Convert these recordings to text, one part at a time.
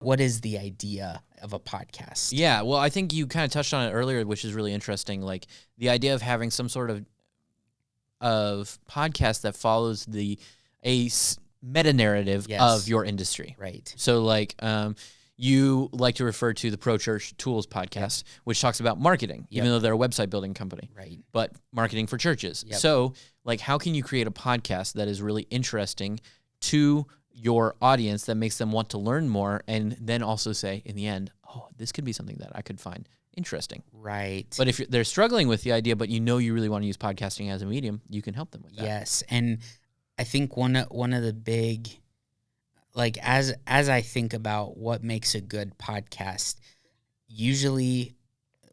what is the idea of a podcast? Yeah, well, I think you kind of touched on it earlier, which is really interesting. Like the idea of having some sort of podcast that follows meta narrative of your industry. Right. So like you like to refer to the Pro Church Tools podcast, which talks about marketing, even though they're a website building company. Right. But marketing for churches. So like how can you create a podcast that is really interesting to your audience that makes them want to learn more, and then also say in the end, oh, this could be something that I could find interesting. Right. But if they're struggling with the idea, but you really want to use podcasting as a medium, you can help them with that. Yes. And I think one of the big, like as I think about what makes a good podcast, usually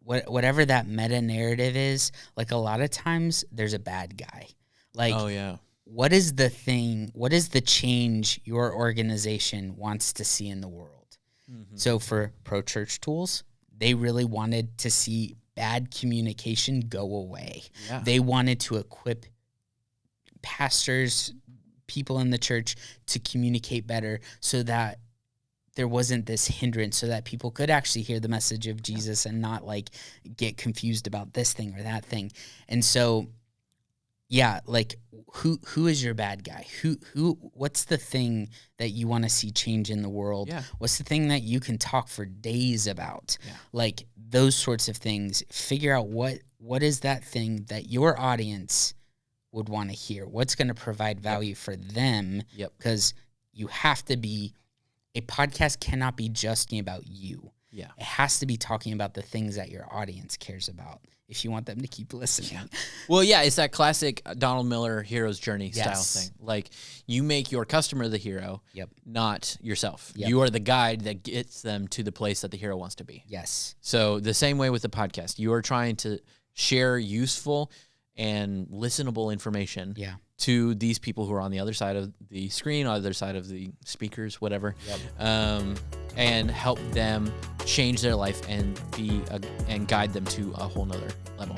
whatever that meta narrative is, like a lot of times there's a bad guy. Like, oh yeah. What is the change your organization wants to see in the world? Mm-hmm. So for Pro Church Tools, they really wanted to see bad communication go away. Yeah. They wanted to equip pastors, people in the church to communicate better so that there wasn't this hindrance, so that people could actually hear the message of Jesus and not like get confused about this thing or that thing. And so, yeah, like who is your bad guy? What's the thing that you want to see change in the world? Yeah. What's the thing that you can talk for days about? Yeah. Like those sorts of things. Figure out what is that thing that your audience would want to hear. What's going to provide value for them? Because you have to be, a podcast cannot be just about you. Yeah. It has to be talking about the things that your audience cares about if you want them to keep listening. Yeah. Well, yeah, it's that classic Donald Miller hero's journey style thing. Like you make your customer the hero, not yourself. You are the guide that gets them to the place that the hero wants to be. Yes. So the same way with the podcast, you are trying to share useful and listenable information to these people who are on the other side of the screen, on the other side of the speakers, whatever, and help them change their life and and guide them to a whole nother level.